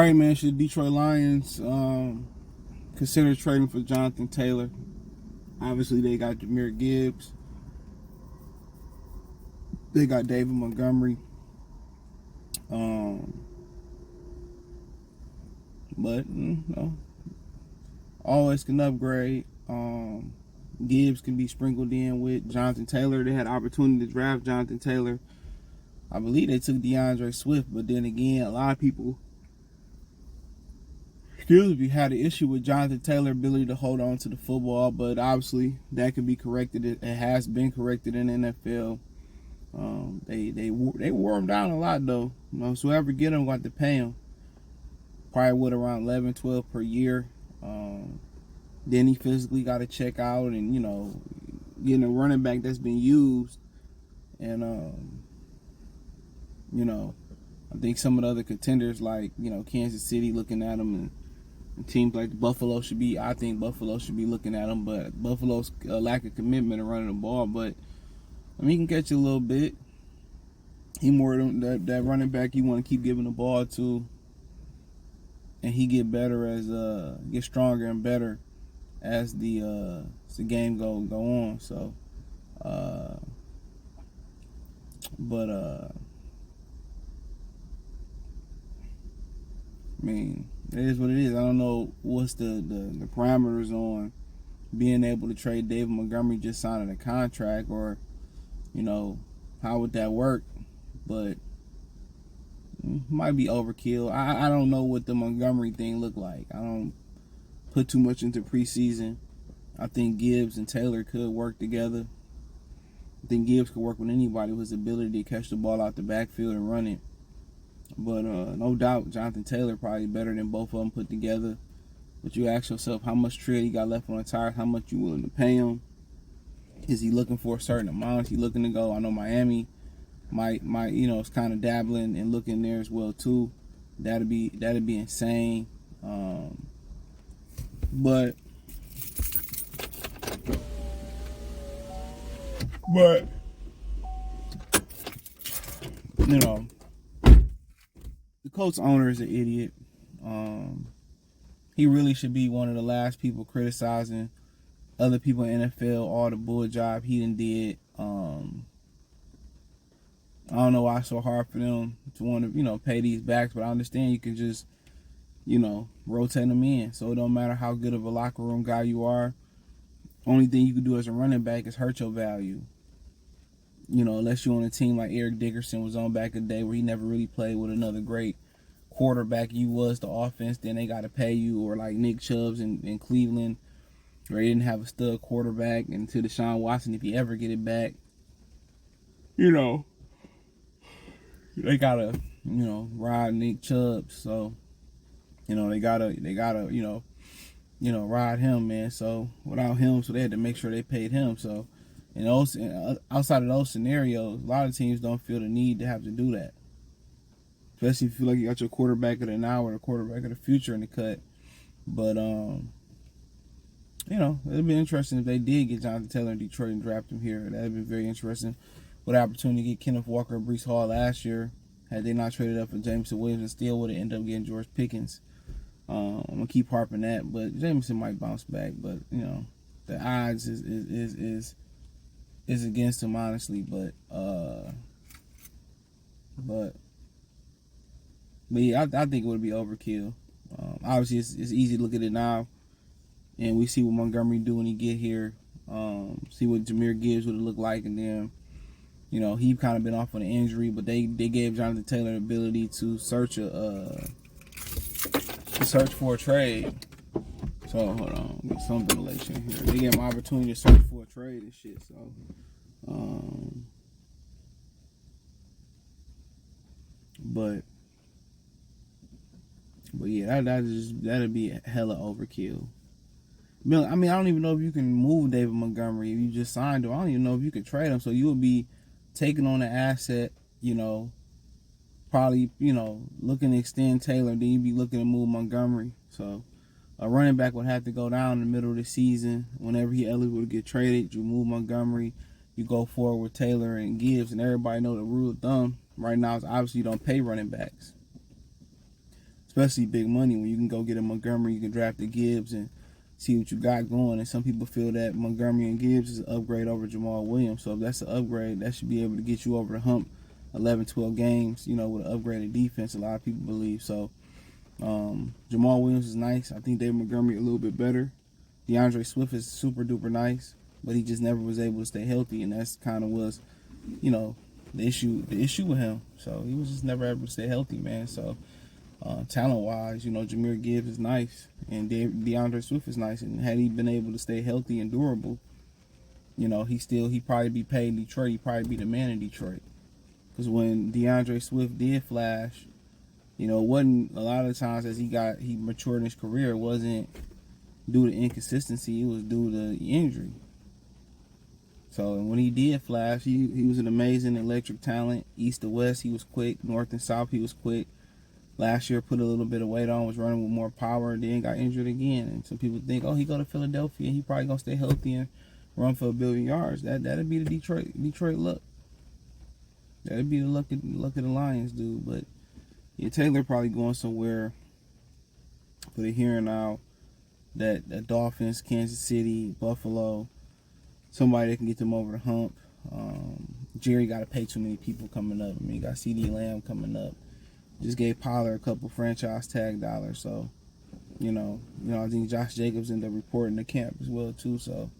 right, man. Should Detroit Lions consider trading for Johnathan Taylor? Obviously, they got Jahmyr Gibbs. They got David Montgomery. But always can upgrade. Gibbs can be sprinkled in with Johnathan Taylor. They had opportunity to draft Johnathan Taylor. I believe they took DeAndre Swift, but then again, a lot of people had an issue with Johnathan Taylor's ability to hold on to the football, but obviously that can be corrected. It has been corrected in the NFL. They wore him down a lot though. So whoever get him got to pay him. Probably with around 11, 12 per year. Then he physically got to check out, and getting a running back that's been used, and I think some of the other contenders like Kansas City looking at him, and teams like Buffalo should be. I think Buffalo should be looking at him, but Buffalo's lack of commitment in running the ball. But he can catch you a little bit. He more that running back you want to keep giving the ball to, and he get better get stronger and better as the game go on. So, it is what it is. I don't know what's the parameters on being able to trade David Montgomery just signing a contract, or how would that work? But might be overkill. I don't know what the Montgomery thing looked like. I don't put too much into preseason. I think Gibbs and Taylor could work together. I think Gibbs could work with anybody with his ability to catch the ball out the backfield and run it. But no doubt, Johnathan Taylor probably better than both of them put together. But you ask yourself, how much tread he got left on the tires? How much you willing to pay him? Is he looking for a certain amount? Is he looking to go? I know Miami might it's kind of dabbling and looking there as well too. That'd be insane. But the Colts owner is an idiot. He really should be one of the last people criticizing other people in the NFL, all the bull job he done did. I don't know why it's so hard for them to want to, pay these backs, but I understand you can just, rotate them in. So it don't matter how good of a locker room guy you are. Only thing you can do as a running back is hurt your value. Unless you're on a team like Eric Dickerson was on back in the day, where he never really played with another great quarterback. You was the offense, then they got to pay you. Or like Nick Chubb's in Cleveland, where he didn't have a stud quarterback. And to Deshaun Watson, if you ever get it back, they gotta, ride Nick Chubb. So, they gotta, ride him, man. So without him, so they had to make sure they paid him. So, outside of those scenarios, a lot of teams don't feel the need to have to do that. Especially if you feel like you got your quarterback of the now or the quarterback of the future in the cut. But it'd be interesting if they did get Johnathan Taylor in Detroit and draft him here. That'd be very interesting. With the opportunity to get Kenneth Walker and Breece Hall last year, had they not traded up for Jameson Williams, and still would have ended up getting George Pickens. I'm gonna keep harping that, but Jameson might bounce back. But the odds is against him, honestly. But yeah, I think it would be overkill. Obviously, it's easy to look at it now, and we see what Montgomery do when he get here. See what Jahmyr Gibbs would look like, and then. He kind of been off on an injury, but they gave Johnathan Taylor the ability to search for a trade. So hold on, get some ventilation here. They gave him an opportunity to search for a trade and shit. So, but yeah, that'd be hella overkill. I mean, I don't even know if you can move David Montgomery if you just signed him. I don't even know if you could trade him. So you would be taking on an asset, probably, looking to extend Taylor, then you'd be looking to move Montgomery. So a running back would have to go down in the middle of the season. Whenever he eligible to get traded, you move Montgomery, you go forward with Taylor and Gibbs, and everybody know the rule of thumb right now is obviously you don't pay running backs. especially big money when you can go get a Montgomery, you can draft a Gibbs and see what you got going. And some people feel that Montgomery and Gibbs is an upgrade over Jamal Williams. So if that's an upgrade, that should be able to get you over the hump 11, 12 games, with an upgraded defense, a lot of people believe. So Jamal Williams is nice. I think David Montgomery a little bit better. DeAndre Swift is super duper nice, but he just never was able to stay healthy, and that's kind of was, the issue with him. So he was just never able to stay healthy, man. So talent-wise, Jahmyr Gibbs is nice, and DeAndre Swift is nice. And had he been able to stay healthy and durable, he'd probably be paid in Detroit. He'd probably be the man in Detroit. Because when DeAndre Swift did flash, it wasn't a lot of the times as he matured in his career, it wasn't due to inconsistency, it was due to injury. So when he did flash, he was an amazing electric talent. East to west, he was quick. North and south, he was quick. Last year, put a little bit of weight on, was running with more power, and then got injured again. And some people think, he go to Philadelphia, he probably gonna stay healthy and run for 1 billion yards. That'd be the Detroit look. That'd be the luck of the Lions, dude. But yeah, Taylor probably going somewhere for the here and now. That Dolphins, Kansas City, Buffalo, somebody that can get them over the hump. Jerry got to pay too many people coming up. I mean, you got CeeDee Lamb coming up. Just gave Pollard a couple franchise tag dollars. So, I think Josh Jacobs ended up reporting to camp as well too. So,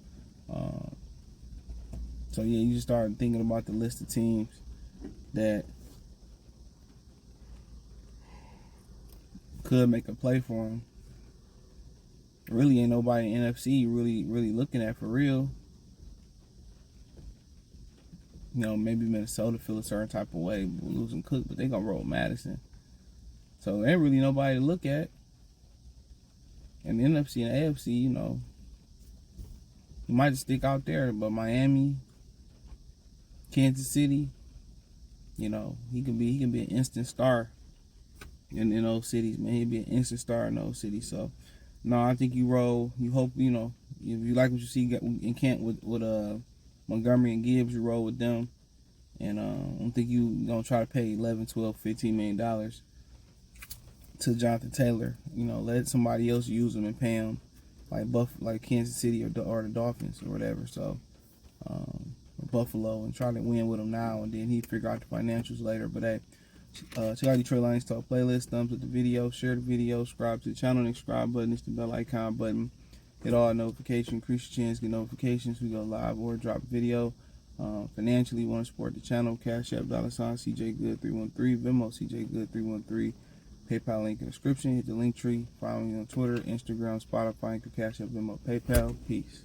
yeah, you just start thinking about the list of teams that could make a play for him. Really ain't nobody in NFC really looking at for real. Maybe Minnesota feel a certain type of way losing Cook, but they gonna roll Madison. So there ain't really nobody to look at. And the NFC and the AFC, you might just stick out there, but Miami, Kansas City, he can be an instant star in those cities, man. He'd be an instant star in those cities. So no, I think you roll. You hope, if you like what you see in camp with Montgomery and Gibbs, you roll with them. And I don't think you're going to try to pay $11, $12, $15 million to Johnathan Taylor. Let somebody else use him and pay him like Kansas City or the Dolphins or whatever. So, Buffalo, and try to win with him now, and then he'd figure out the financials later. But hey, check out Detroit Lions Talk playlist. Thumbs up the video, share the video, subscribe to the channel. And the subscribe button is the bell icon button. Hit all notifications, increase your chance, get notifications. We go live or drop a video. Financially, you want to support the channel. Cash App, $CJ Good 313, Venmo CJ Good 313. PayPal link in the description. Hit the link tree. Follow me on Twitter, Instagram, Spotify, Anchor, Cash App, Venmo, PayPal. Peace.